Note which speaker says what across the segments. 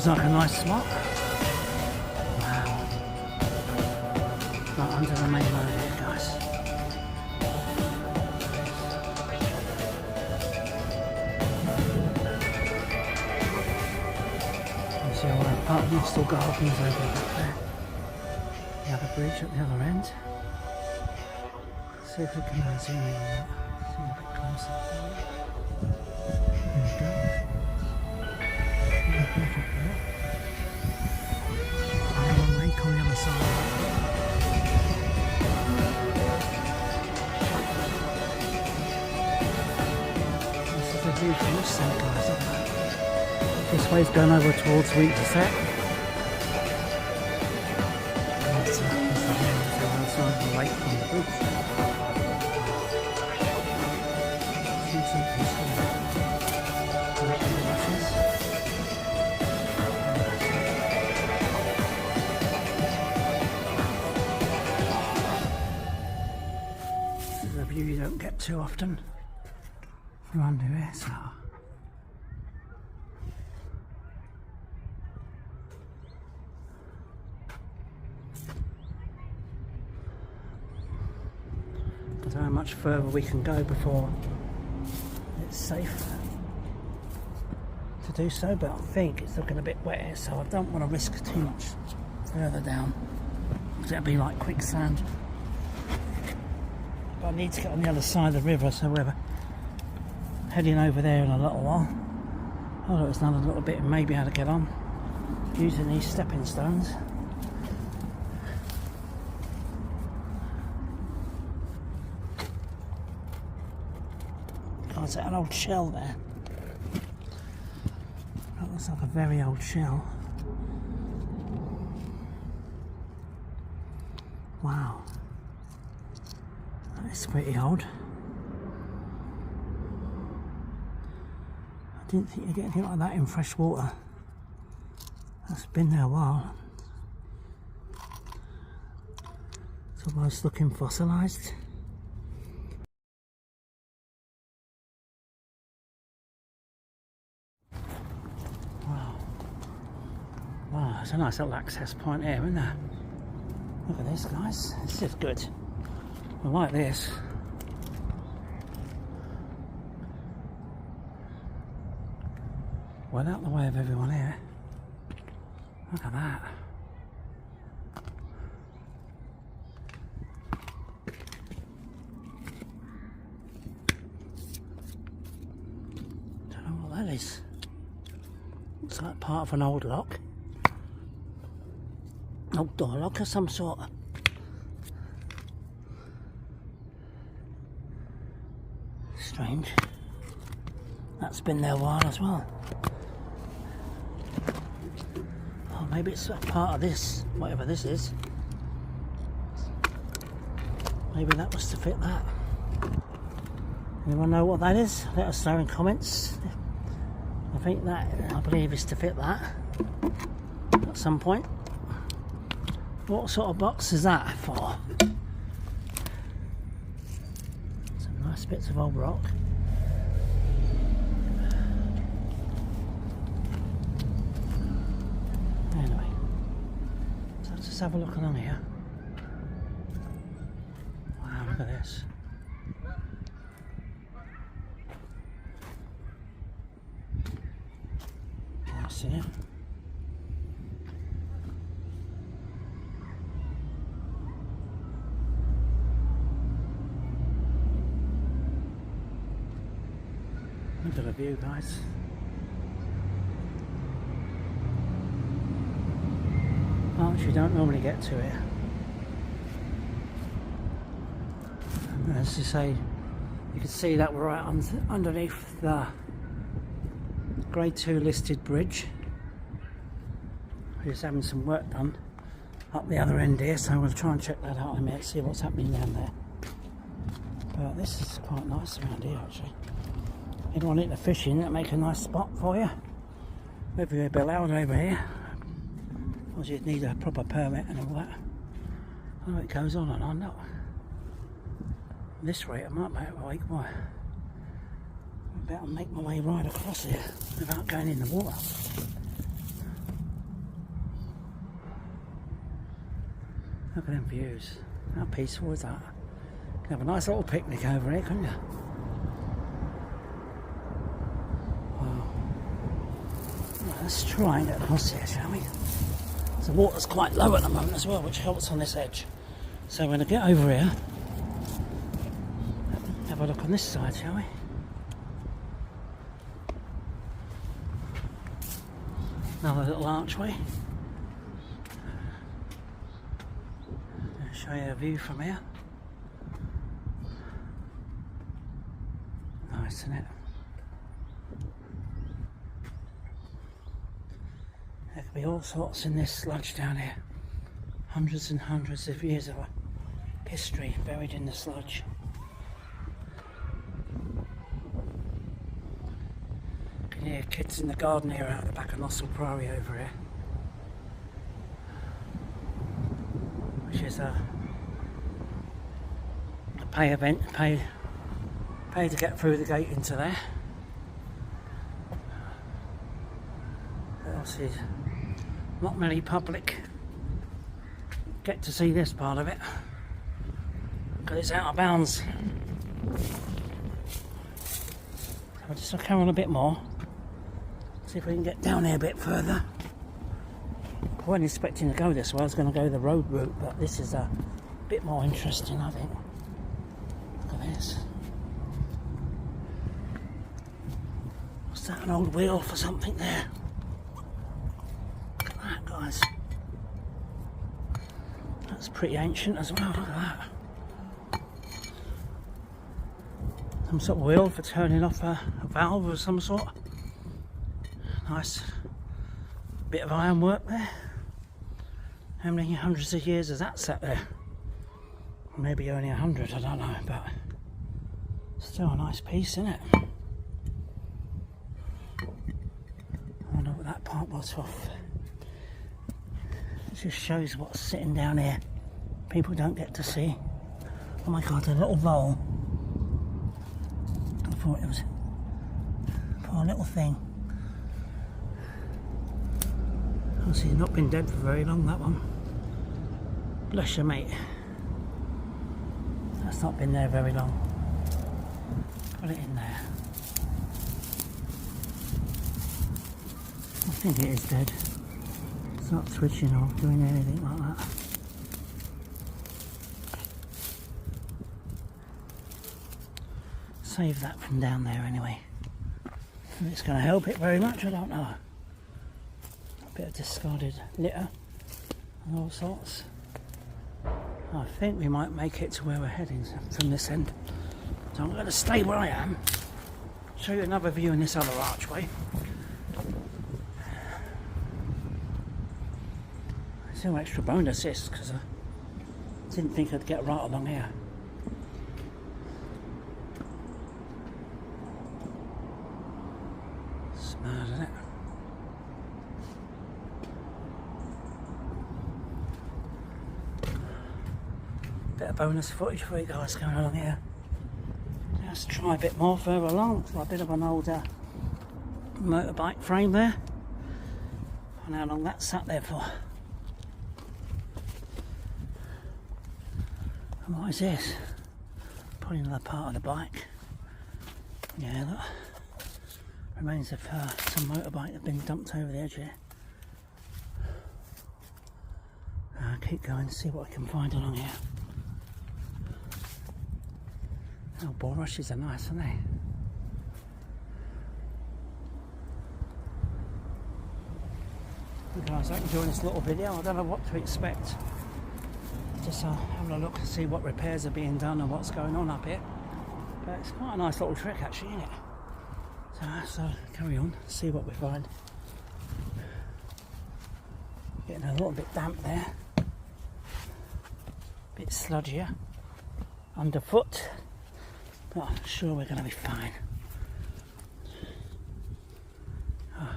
Speaker 1: Looks like a nice spot. Wow. Right under the main road here, guys. You see all that part of Nostell Gardens over back there. The other bridge at the other end. See if we can zoom in on that. See a bit closer. There we go. Yeah, perfect there. Another lake on the other side. This is a view from this side, guys, up there. This way's going over towards Winterset. That's the other side of the lake from the bridge. This is a view you don't get too often from under here, so I don't know how much further we can go before it's safe to do so, but I think it's looking a bit wet here, so I don't want to risk too much further down because it'll be like quicksand. But I need to get on the other side of the river, so we're heading over there in a little while. Although it's another little bit and maybe how to get on using these stepping stones. Oh, is that an old shell there? That looks like a very old shell. Wow. That is pretty old. I didn't think you'd get anything like that in fresh water. That's been there a while. It's almost looking fossilised. Wow, there's a nice little access point here, isn't there? Look at this, guys. This is good. I like this. Well out the way of everyone here. Look at that. Don't know what that is. Looks like part of an old lock. Old door lock of some sort. Strange. That's been there a while as well. Oh, maybe it's a part of this, whatever this is. Maybe that was to fit that. Anyone know what that is? Let us know in comments. I think that, I believe, is to fit that at some point. What sort of box is that for? Some nice bits of old rock. Anyway, so let's just have a look along here. Wow, look at this. Can you see it? Look at the view, guys. Parts you don't normally get to here. And as you say, you can see that we're right underneath the Grade 2 listed bridge. We're just having some work done up the other end here, so we'll try and check that out in a minute, see what's happening down there. But this is quite nice around here, actually. Anyone into fishing, that'll make a nice spot for you. Maybe they'll be allowed over here. Or you'd need a proper permit and all that. Oh, it goes on and on. No. This rate, I might make my way. I better make my way right across here without going in the water. Look at them views. How peaceful is that? You can have a nice little picnic over here, couldn't you? Wow. Right, let's try and get across here, shall we? The water's quite low at the moment as well, which helps on this edge. So we're going to get over here. Have a look on this side, shall we? Another little archway. I'll show you a view from here. Nice, isn't it? There could be all sorts in this sludge down here. Hundreds and hundreds of years of history buried in the sludge. You can hear kids in the garden here out the back of Nossal Priory over here. Which is a pay event, pay to get through the gate into there. Obviously, not many public get to see this part of it because it's out of bounds. So I'll just carry on a bit more, see if we can get down there a bit further. I wasn't expecting to go this way, I was going to go the road route, but this is a bit more interesting, I think. Look at this. Was that an old wheel for something there? Look at that, guys. That's pretty ancient as well, look at that. Some sort of wheel for turning off a valve of some sort. Nice bit of ironwork there. How many hundreds of years has that sat there? Maybe only 100, I don't know, but still a nice piece, isn't it? I don't know what that part was off. It just shows what's sitting down here. People don't get to see. Oh my god, a little vole. I thought it was a poor little thing. Obviously he's not been dead for very long, that one. Bless you, mate. That's not been there very long. Put it in there. I think it is dead. It's not twitching or doing anything like that. Save that from down there anyway. If it's going to help it very much, I don't know. A bit of discarded litter and all sorts. I think we might make it to where we're heading from this end. So I'm going to stay where I am. Show you another view in this other archway. There's no extra bonus this because I didn't think I'd get right along here. Smart, isn't it? Bit of bonus footage for you guys going along here. Let's try a bit more further along. It's got a bit of an older motorbike frame there. I don't know how long that sat there for. And what is this? Probably another part of the bike. Yeah, look. Remains of some motorbike that have been dumped over the edge here. I'll keep going to see what I can find along here. Oh, bulrushes are nice, aren't they? You guys, I hope you're enjoying this little video. I don't know what to expect. Just having a look to see what repairs are being done and what's going on up here. But it's quite a nice little trick actually, isn't it? So let's carry on, see what we find. Getting a little bit damp there. Bit sludgier underfoot. But I'm sure we're going to be fine. Oh,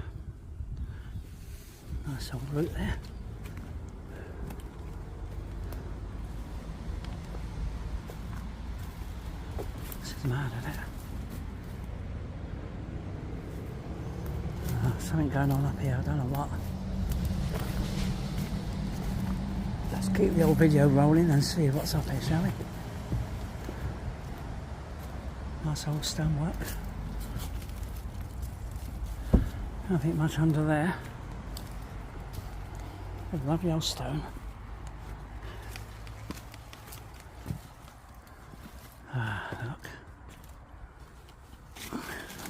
Speaker 1: nice old route there. This is mad, isn't it? Something going on up here, I don't know what. Let's keep the old video rolling and see what's up here, shall we? Nice old stonework. Nothing much under there. A lovely old stone. Look.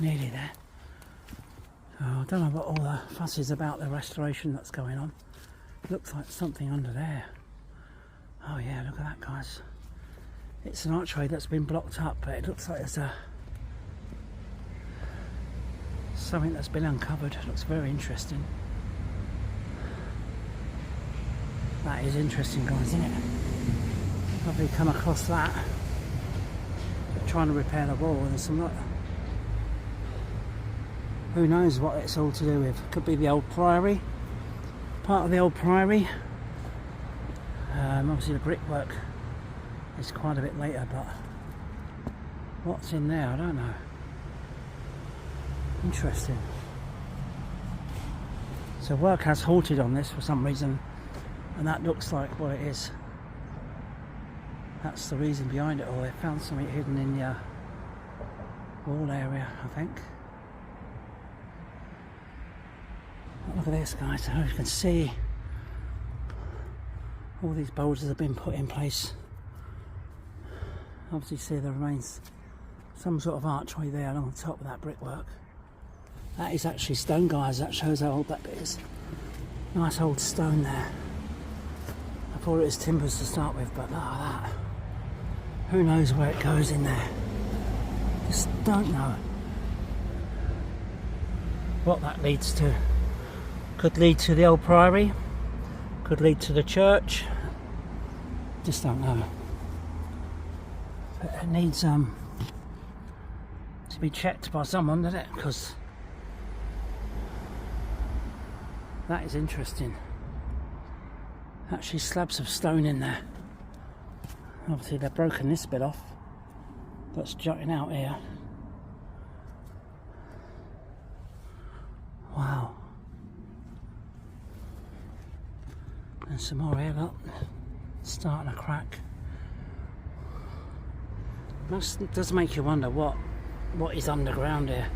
Speaker 1: Nearly there. So I don't know what all the fuss is about the restoration that's going on. Looks like something under there. Oh yeah, look at that, guys. It's an archway that's been blocked up, but it looks like there's something that's been uncovered. It looks very interesting. That is interesting, guys, isn't it? Probably come across that. They're trying to repair the wall and some lot. Who knows what it's all to do with? Could be the old priory. Part of the old priory. Obviously the brickwork is quite a bit later, but what's in there, I don't know. Interesting. So work has halted on this for some reason, and that looks like what it is. That's the reason behind it all. They found something hidden in the wall area, I think. Look at this, guys. As you can see, all these boulders have been put in place. Obviously see there remains some sort of archway there along the top of that brickwork. That is actually stone, guys. That shows how old that bit is. Nice old stone there. I thought it was timbers to start with, but look at that. Who knows where it goes in there? Just don't know what that leads to. Could lead to the old priory, could lead to the church, just don't know. But it needs to be checked by someone, doesn't it? Because that is interesting. Actually slabs of stone in there. Obviously they've broken this bit off that's jutting out here. Wow. And some more here, look, starting to crack. It does make you wonder what is underground here.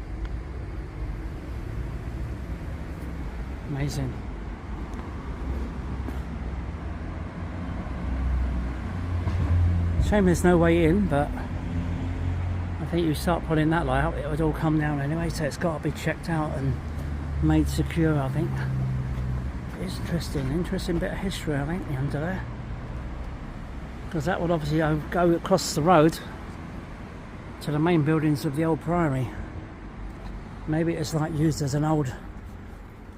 Speaker 1: Amazing. Shame there's no way in, but I think you start pulling that light out, it would all come down anyway, so it's got to be checked out and made secure, I think. It's interesting bit of history, I think, under there, because that would obviously go across the road to the main buildings of the old priory. Maybe it's like used as an old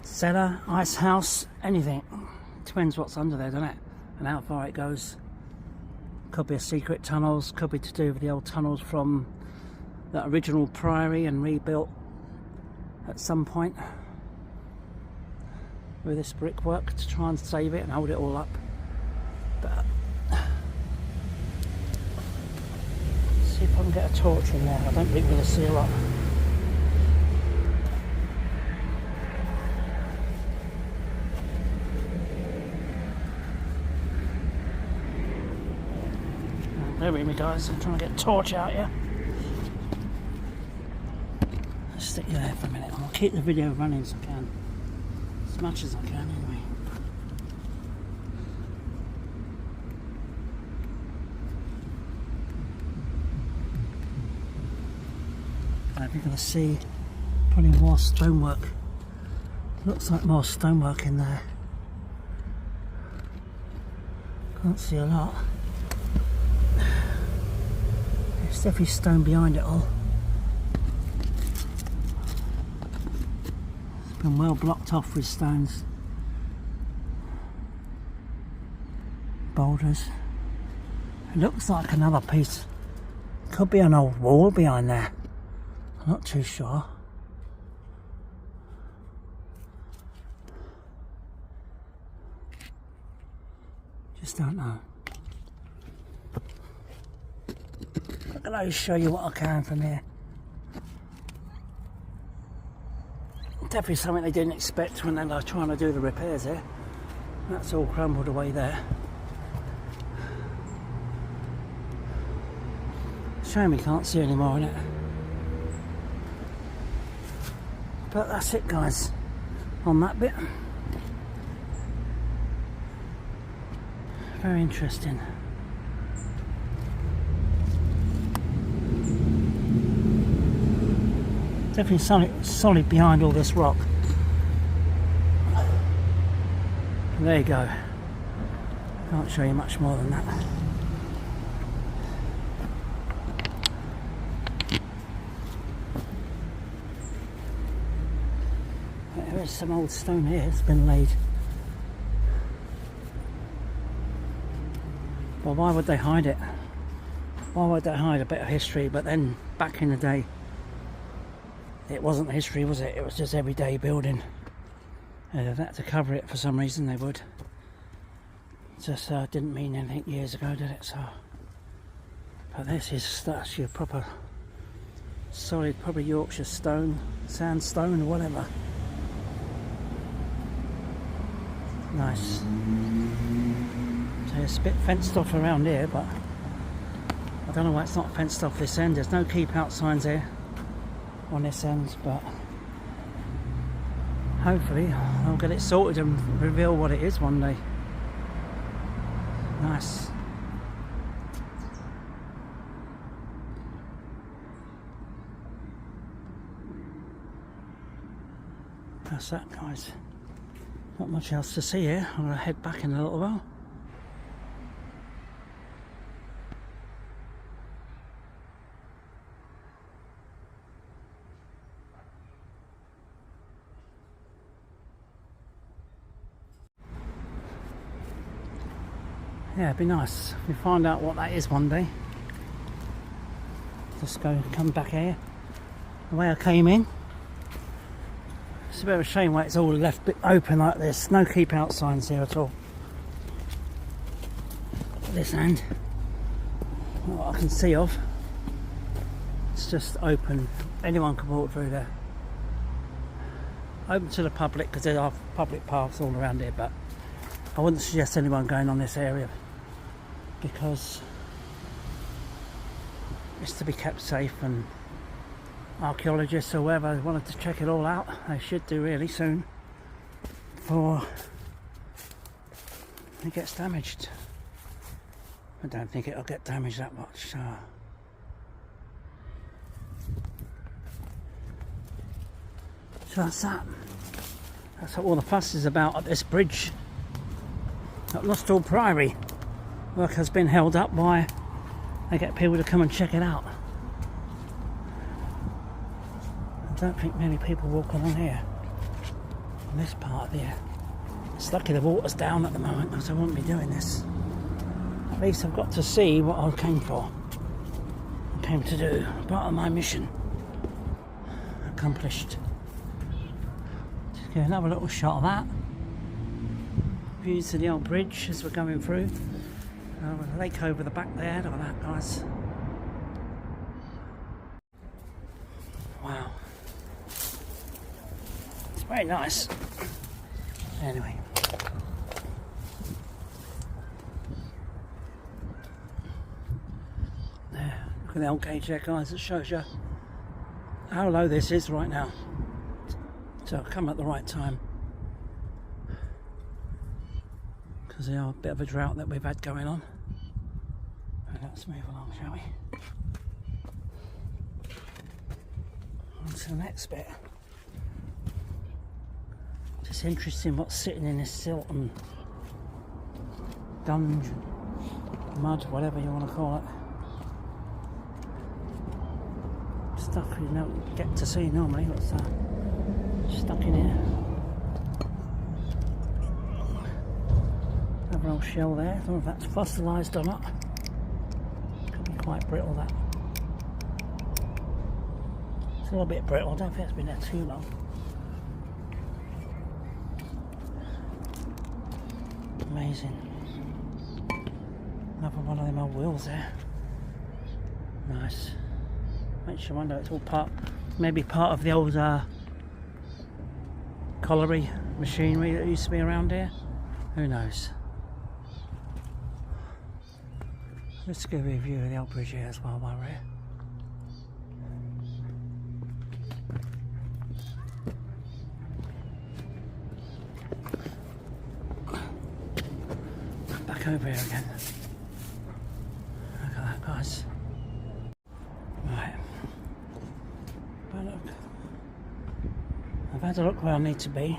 Speaker 1: cellar, ice house, anything. Depends what's under there, doesn't it, and how far it goes. Could be a secret tunnels, could be to do with the old tunnels from the original priory and rebuilt at some point with this brickwork to try and save it and hold it all up. But see if I can get a torch in there. I don't think we're going to see a lot. There we go, guys. I'm trying to get a torch out here. I'll stick you there for a minute. I'll keep the video running as I can. As much as I can, anyway. I think we're going to see probably more stonework. Looks like more stonework in there. Can't see a lot. There's definitely stone behind it all. It's been well blocked off with stones. Boulders. It looks like another piece. Could be an old wall behind there. I'm not too sure. Just don't know. I'm going to show you what I can from here. Definitely something they didn't expect when they were trying to do the repairs here. That's all crumbled away there. Shame we can't see any more in it. But that's it, guys, on that bit. Very interesting. Definitely solid behind all this rock. There you go. Can't show you much more than that. There is some old stone here. It's been laid. Well, why would they hide it? Why would they hide a bit of history? But then, back in the day, it wasn't history, was it? It was just everyday building. And if they had to cover it for some reason, they would. Just didn't mean anything years ago, did it? So, but this is actually a proper, solid, probably Yorkshire stone, sandstone, or whatever. Nice. So it's a bit fenced off around here, but I don't know why it's not fenced off this end. There's no keep out signs here on this end, but hopefully I'll get it sorted and reveal what it is one day. Nice. That's that, guys. Not much else to see here. I'm going to head back in a little while. Yeah, it'd be nice if we find out what that is one day. Just come back here the way I came in. It's a bit of a shame why it's all left bit open like this. No keep out signs here at all. This end, what I can see of, it's just open. Anyone can walk through there. Open to the public because there are public paths all around here, but I wouldn't suggest anyone going on this area because it's to be kept safe, and archaeologists or whoever wanted to check it all out, they should do really soon before it gets damaged. I don't think it'll get damaged that much. So that's that. That's what all the fuss is about at this bridge at Lustall Priory. Work has been held up while they get people to come and check it out. I don't think many people walk along here, in this part of here. It's lucky the water's down at the moment, because I wouldn't be doing this. At least I've got to see what I came for. I came to do, part of my mission. Accomplished. Just get another little shot of that. Views of the old bridge as we're going through. A lake over the back there, look at that, guys. Wow. It's very nice. Anyway. There, look at the old gauge there, guys. It shows you how low this is right now. So I've come at the right time. Because they are a bit of a drought that we've had going on. But let's move along, shall we? On to the next bit. Just interesting what's sitting in this silt and dungeon, mud, whatever you want to call it. Stuff you don't get to see normally. What's that? Stuck in here. Another old shell there. I don't know if that's fossilised or not. Could be quite brittle, that. It's a little bit brittle. I don't think it's been there too long. Amazing. Another one of them old wheels there. Nice. Makes you wonder, it's all maybe part of the old colliery machinery that used to be around here. Who knows? Let's give you a view of the old bridge here as well while we're here. back over here again. Look at that, guys. Right. But look, I've had a look where I need to be.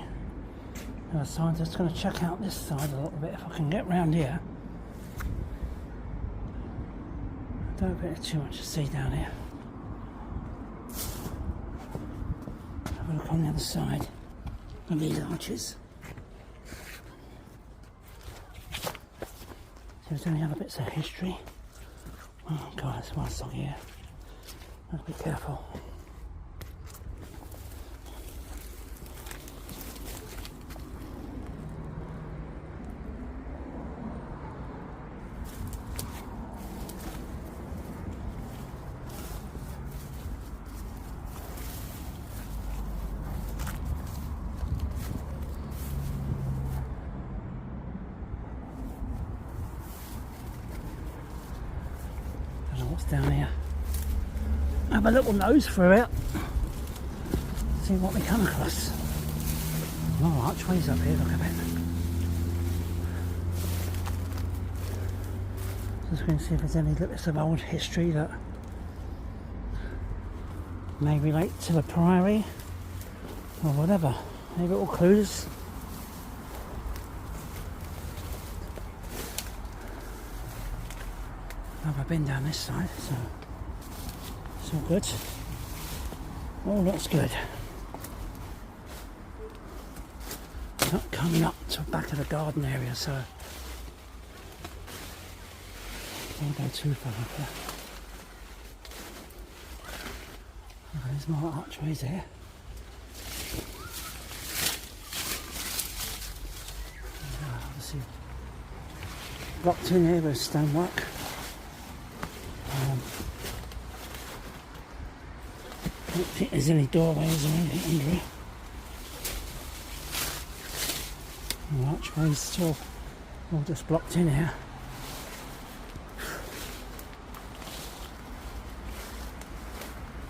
Speaker 1: So I'm just going to check out this side a little bit if I can get round here. I don't think there's too much to see down here. Have a look on the other side of these arches. See if there's any other bits of history. Oh god, there's one song here. I'll be careful. What's down here? Have a little nose through it. See what we come across. More archways up here, look at it. Just going to see if there's any little bits of old history that may relate to the priory or whatever. Any little clues. I've been down this side, so it's all good. All looks good. Not coming up to the back of the garden area, so don't go too far up there. Oh, there's more archways here. Obviously blocked in here with stonework. I don't think there's any doorways or anything under here. The archways all just blocked in here.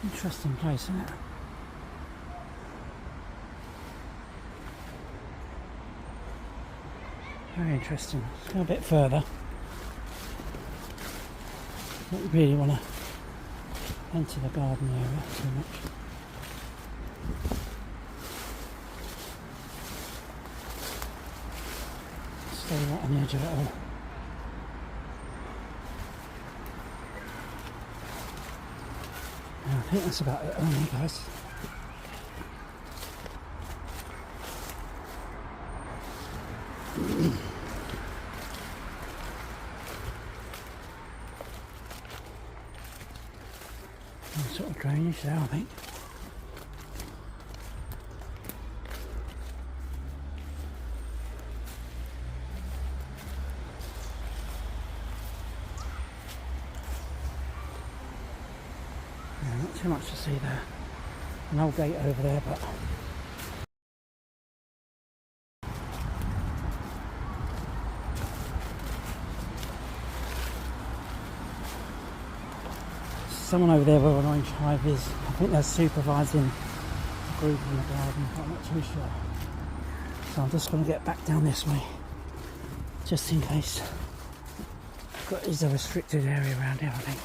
Speaker 1: Interesting place, isn't it? Very interesting. Let's go a bit further. Don't really want to enter the garden area too much. Stay right on the edge of it all. I think that's about it only, guys. Sort of drainage there, I think. Yeah, not too much to see there. An old gate over there, but someone over there where an orange hive is. I think they're supervising the group in the garden, I'm not too sure. So I'm just going to get back down this way, just in case. Is a restricted area around here, I think.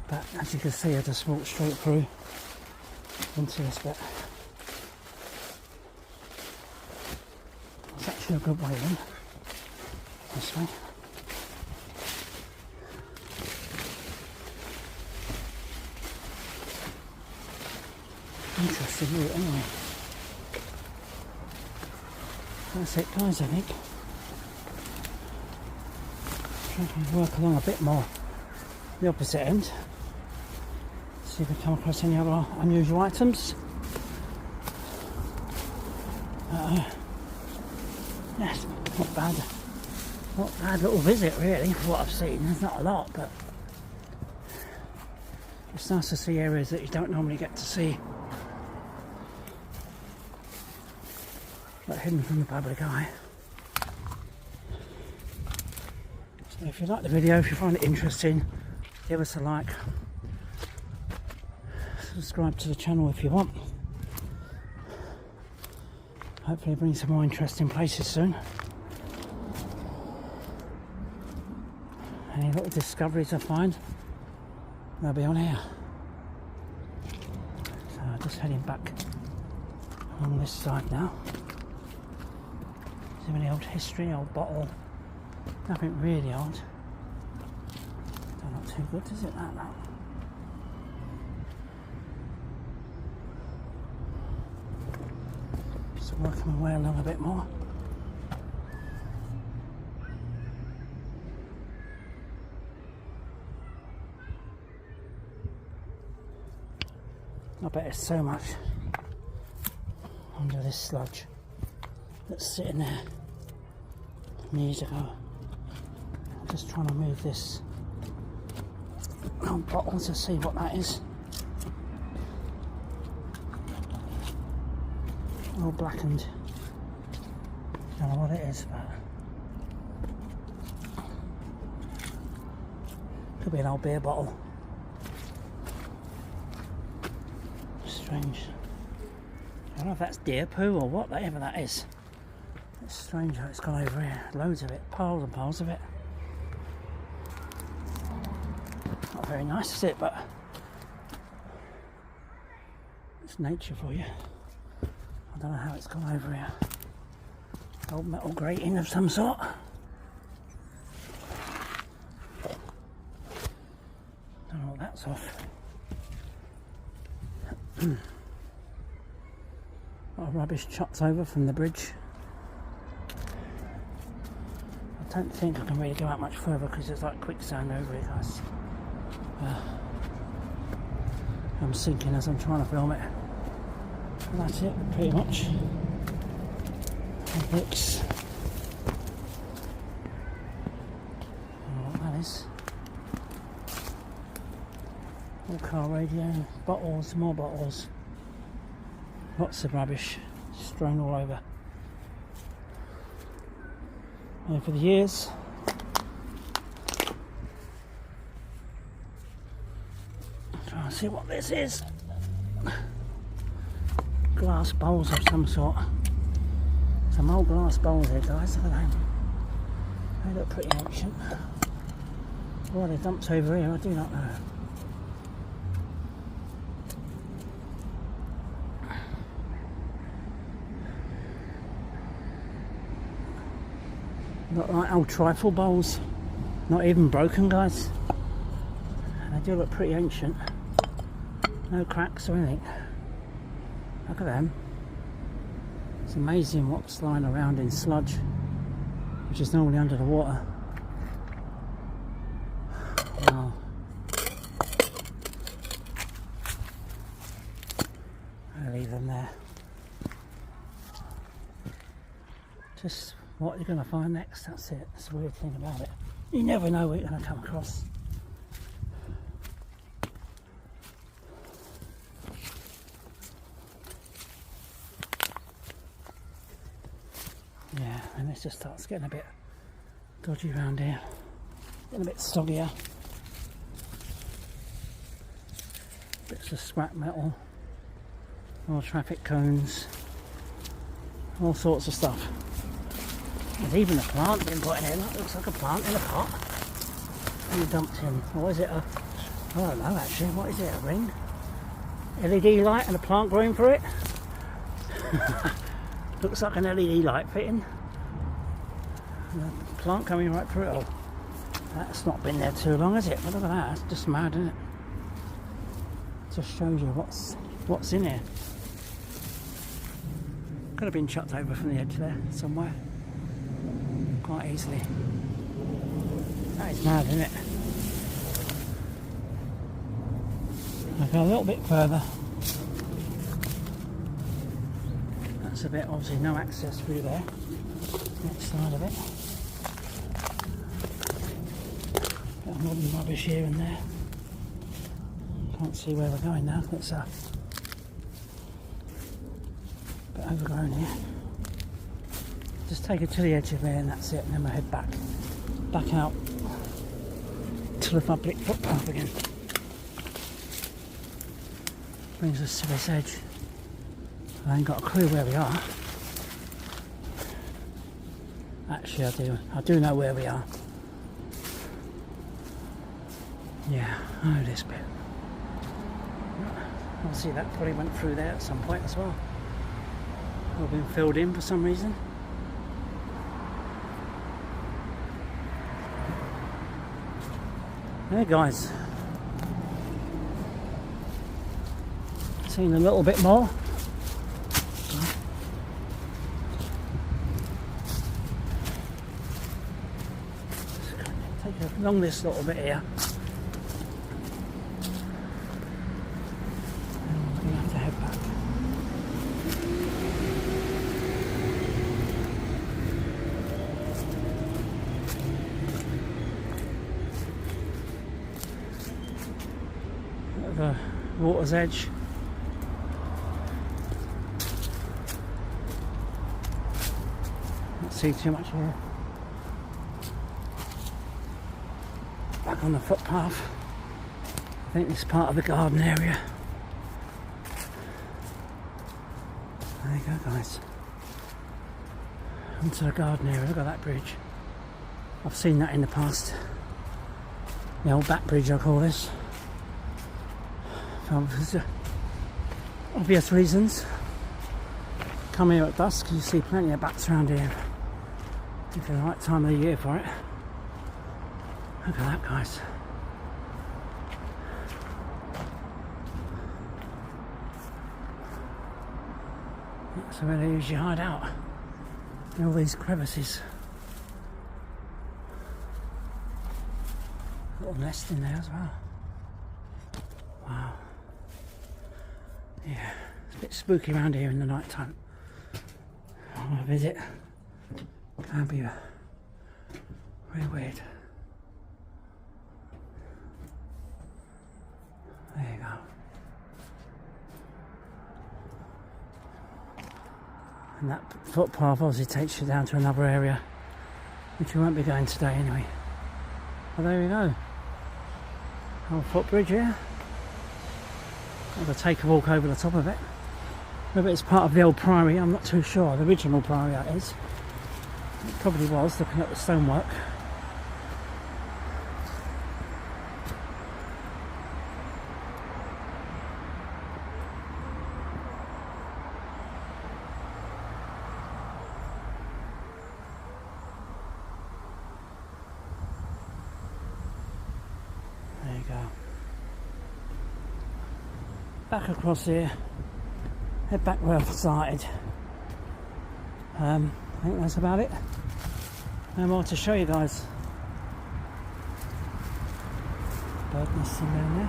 Speaker 1: But as you can see, I just walked straight through into this bit. It's actually a good way in, this way. Interesting route anyway. That's it, guys, I think. Try to work along a bit more the opposite end. See if we come across any other unusual items. Yes, not bad. Not a bad little visit really for what I've seen. There's not a lot, but it's nice to see areas that you don't normally get to see. But hidden from the public eye. So if you like the video, if you find it interesting, give us a like. Subscribe to the channel if you want. Hopefully bring some more interesting places soon. Any little discoveries I find, they'll be on here. So I'm just heading back on this side now. Is there any old history, old bottle? Nothing really old. Not too good, is it, that now? Just working my way along a bit more. I bet there's so much under this sludge that's sitting there years ago. I'm just trying to move this bottle to see what that is. All blackened. Don't know what it is, but could be an old beer bottle. Strange. I don't know if that's deer poo or whatever that is. It's strange how it's gone over here. Loads of it, piles and piles of it. Not very nice, is it? But it's nature for you. I don't know how it's gone over here. Old metal grating of some sort. Don't know what that's off. A lot of rubbish chucked over from the bridge. I don't think I can really go out much further because there's like quicksand over it, guys. I'm sinking as I'm trying to film it. And that's it, pretty much. It looks. I don't know what that is. All car radio, bottles, more bottles. Lots of rubbish strewn all over. Over the years, trying to see what this is. Glass bowls of some sort. Some old glass bowls here, guys. Look at them. They look pretty ancient. Why they're dumped over here, I do not know. Look like old trifle bowls, not even broken, guys. And they do look pretty ancient. No cracks or anything. Look at them. It's amazing what's lying around in sludge, which is normally under the water. Wow. I'll leave them there. Just what you're going to find next, that's it. That's the weird thing about it. You never know what you're going to come across. Yeah, and it just starts getting a bit dodgy around here. Getting a bit soggier. Bits of scrap metal. More traffic cones. All sorts of stuff. There's even a plant being put in here. That looks like a plant in a pot. And dumped in. What is it? I don't know actually. What is it? A ring? LED light and a plant growing for it? Looks like an LED light fitting. And a plant coming right through it all. That's not been there too long, has it? But look at that. It's just mad, isn't it? Just shows you what's in here. Could have been chucked over from the edge there somewhere. Quite easily. That is mad, isn't it? I'll go a little bit further. That's a bit, obviously no access through there. Next side of it. Bit of modern rubbish here and there. Can't see where we're going now. It's a bit overgrown here. Just take it to the edge of there and that's it, and then we'll head back out to the public footpath again. Brings us to this edge. I ain't got a clue where we are. Actually I do know where we are. Yeah, I know this bit. Obviously that probably went through there at some point as well. Or been filled in for some reason. There guys. Seen a little bit more. Take along this little bit here. And we're going to have to head back. At the water's edge. Not see too much here. Back on the footpath. I think this is part of the garden area. There you go guys. Onto the garden area, look at that bridge. I've seen that in the past. The old Bat Bridge I call this. For obvious reasons. Come here at dusk, you see plenty of bats around here. It's the right time of the year for it. Look at that guys. That's where they usually hide out. In all these crevices. Little nest in there as well. Wow. Yeah, it's a bit spooky around here in the night time. I want to visit. Can be very weird. There you go. And that footpath obviously takes you down to another area, which we won't be going today anyway. Well, there we go. Old footbridge here. I'm going to take a walk over the top of it. Maybe it's part of the old priory, I'm not too sure. The original priory that is. It probably was, looking at the stonework. There you go. Back across here. Head back where I've started. I think that's about it. No more to show you guys. Bird nesting down there.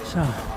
Speaker 1: So.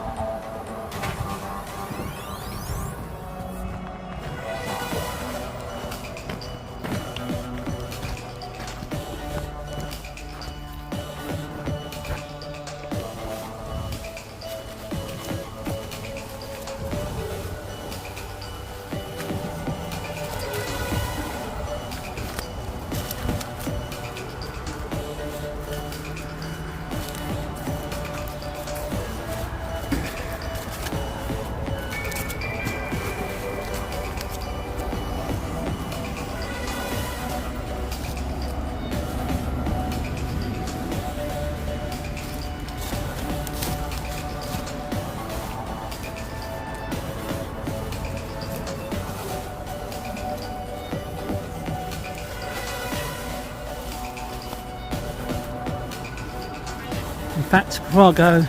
Speaker 1: In fact, before I go,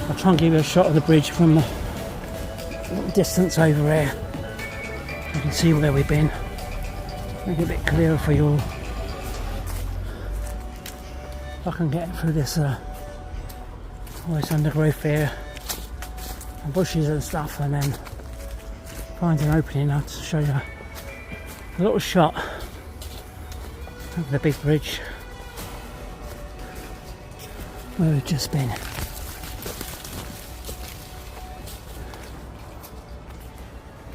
Speaker 1: I'll try and give you a shot of the bridge from the little distance over here. You can see where we've been. Make it a bit clearer for you all. If I can get through this all this undergrowth here and bushes and stuff, and then find an opening, I'll show you a little shot of the big bridge where we've just been.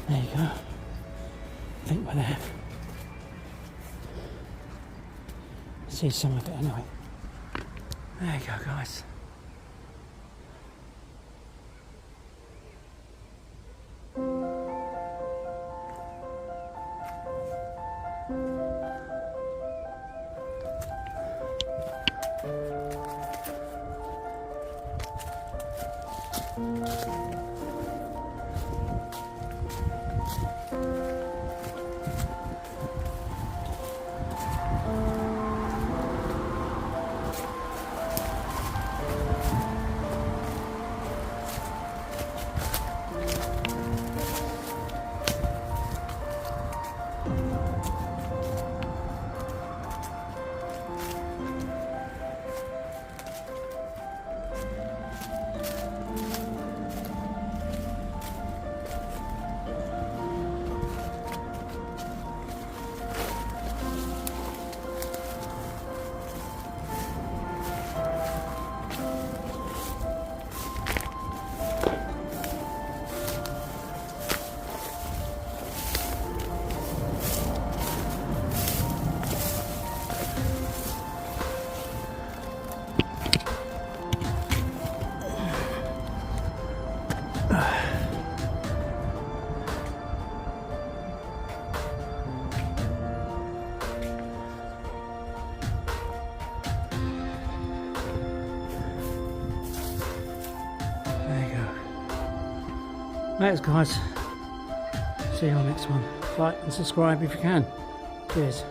Speaker 1: There you go. I think we're there. See some of it anyway. There you go, guys. Thanks guys, see you on the next one. Like and subscribe if you can. Cheers.